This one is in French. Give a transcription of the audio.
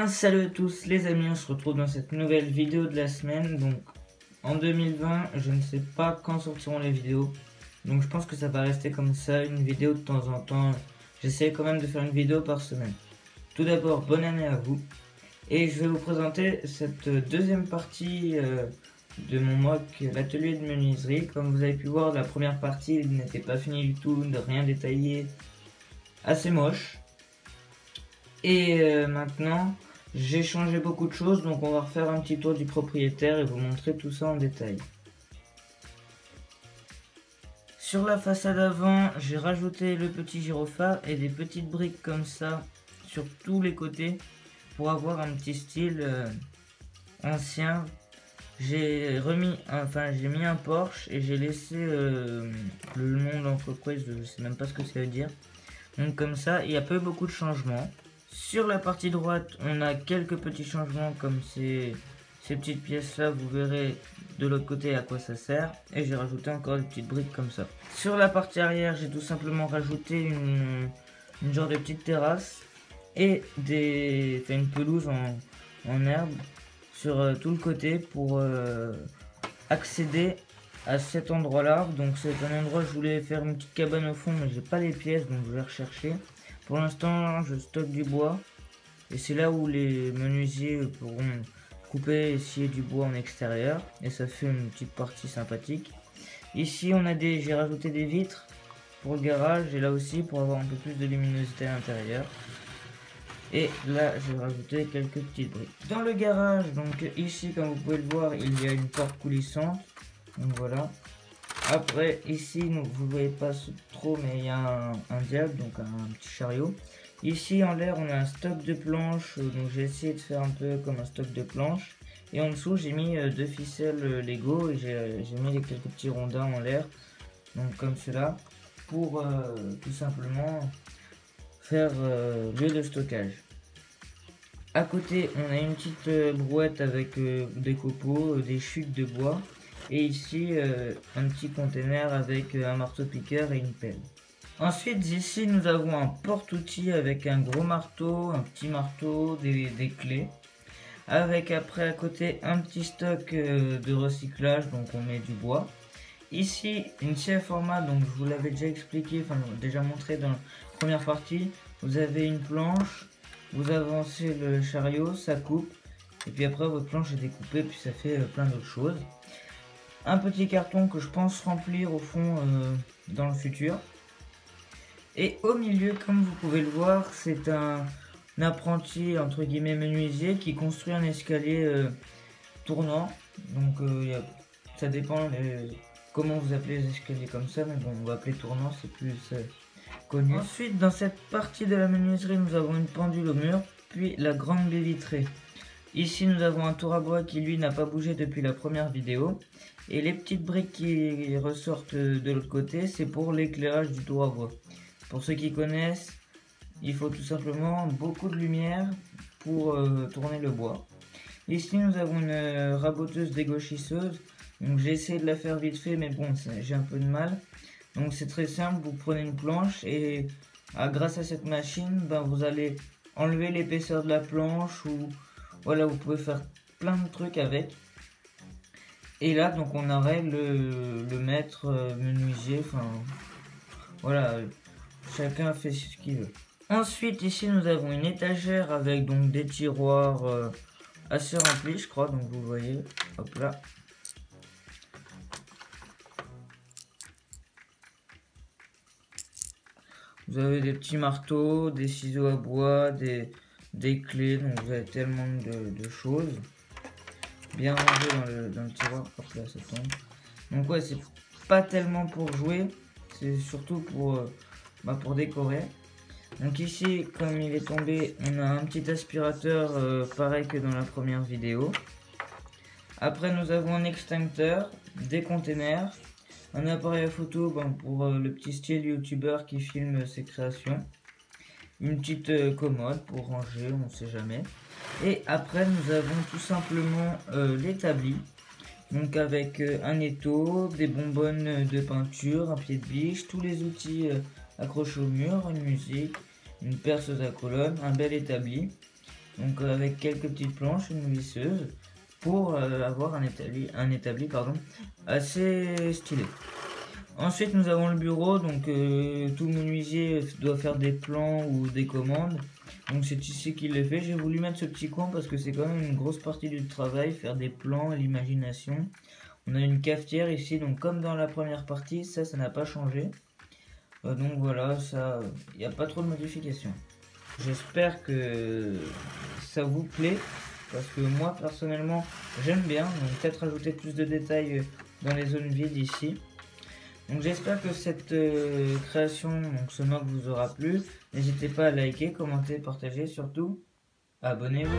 Bien, salut à tous les amis, on se retrouve dans cette nouvelle vidéo de la semaine. Donc en 2020, je ne sais pas quand sortiront les vidéos, donc je pense que ça va rester comme ça, une vidéo de temps en temps. J'essaie quand même de faire une vidéo par semaine. Tout d'abord, bonne année à vous, et je vais vous présenter cette deuxième partie de mon mock, l'atelier de menuiserie. Comme vous avez pu voir, la première partie il n'était pas fini du tout, de rien détaillé, assez moche. Et maintenant, j'ai changé beaucoup de choses, donc on va refaire un petit tour du propriétaire et vous montrer tout ça en détail. Sur la façade avant, j'ai rajouté le petit gyrophare et des petites briques comme ça sur tous les côtés pour avoir un petit style ancien. J'ai mis un Porsche et j'ai laissé le nom de l'entreprise, je sais même pas ce que ça veut dire. Donc comme ça, il y a pas eu beaucoup de changements. Sur la partie droite, on a quelques petits changements comme ces petites pièces là, vous verrez de l'autre côté à quoi ça sert. Et j'ai rajouté encore des petites briques comme ça. Sur la partie arrière, j'ai tout simplement rajouté une genre de petite terrasse et une pelouse en herbe sur tout le côté pour accéder à cet endroit là. Donc c'est un endroit, je voulais faire une petite cabane au fond, mais j'ai pas les pièces, donc je vais rechercher. Pour l'instant, je stocke du bois et c'est là où les menuisiers pourront couper et scier du bois en extérieur et ça fait une petite partie sympathique. Ici, j'ai rajouté des vitres pour le garage et là aussi pour avoir un peu plus de luminosité à l'intérieur. Et là, j'ai rajouté quelques petites briques. Dans le garage, donc ici, comme vous pouvez le voir, il y a une porte coulissante. Donc voilà. Après, ici, vous ne voyez pas trop, mais il y a un diable, donc un petit chariot. Ici, en l'air, on a un stock de planches, donc j'ai essayé de faire un peu comme un stock de planches. Et en dessous, j'ai mis deux ficelles Lego et j'ai mis quelques petits rondins en l'air, donc comme cela, pour tout simplement faire lieu de stockage. À côté, on a une petite brouette avec des copeaux, des chutes de bois. Et ici, un petit container avec un marteau-piqueur et une pelle. Ensuite, ici, nous avons un porte-outils avec un gros marteau, un petit marteau, des clés. Avec après à côté un petit stock de recyclage, donc on met du bois. Ici, une scie à format, donc je vous l'avais déjà expliqué, déjà montré dans la première partie. Vous avez une planche, vous avancez le chariot, ça coupe. Et puis après, votre planche est découpée, puis ça fait plein d'autres choses. Un petit carton que je pense remplir au fond dans le futur. Et au milieu, comme vous pouvez le voir, c'est un apprenti entre guillemets menuisier qui construit un escalier tournant. Donc ça dépend comment vous appelez les escaliers comme ça, mais bon, on va appeler tournant, c'est plus connu. Ensuite, dans cette partie de la menuiserie, nous avons une pendule au mur, puis la grande baie vitrée. Ici, nous avons un tour à bois qui, lui, n'a pas bougé depuis la première vidéo. Et les petites briques qui ressortent de l'autre côté, c'est pour l'éclairage du tour à bois. Pour ceux qui connaissent, il faut tout simplement beaucoup de lumière pour tourner le bois. Ici, nous avons une raboteuse dégauchisseuse. Donc, j'ai essayé de la faire vite fait, mais bon, j'ai un peu de mal. Donc, c'est très simple. Vous prenez une planche et grâce à cette machine, vous allez enlever l'épaisseur de la planche ou voilà, vous pouvez faire plein de trucs avec. Et là, donc, on aurait le maître menuisier. Voilà, chacun fait ce qu'il veut. Ensuite, ici, nous avons une étagère avec donc des tiroirs assez remplis, je crois. Donc, vous voyez, hop là. Vous avez des petits marteaux, des ciseaux à bois, des clés, donc vous avez tellement de choses. Bien rangé dans le tiroir, hop là ça tombe. Donc ouais, c'est pas tellement pour jouer, c'est surtout pour décorer. Donc ici, comme il est tombé, on a un petit aspirateur pareil que dans la première vidéo. Après nous avons un extincteur, des containers, un appareil à photo pour le petit style youtubeur qui filme ses créations. Une petite commode pour ranger, on ne sait jamais. Et après nous avons tout simplement l'établi. Donc avec un étau, des bonbonnes de peinture, un pied de biche, tous les outils accrochés au mur, une musique, une perceuse à colonne, un bel établi. Donc avec quelques petites planches, une visseuse, pour avoir un établi assez stylé. Ensuite nous avons le bureau, donc tout menuisier doit faire des plans ou des commandes. Donc c'est ici qu'il le fait. J'ai voulu mettre ce petit coin parce que c'est quand même une grosse partie du travail, faire des plans, l'imagination. On a une cafetière ici, donc comme dans la première partie, ça n'a pas changé. Donc voilà, ça, il n'y a pas trop de modifications. J'espère que ça vous plaît, parce que moi personnellement j'aime bien, donc peut-être ajouter plus de détails dans les zones vides ici. Donc j'espère que cette création, donc ce mock vous aura plu. N'hésitez pas à liker, commenter, partager, surtout abonnez-vous.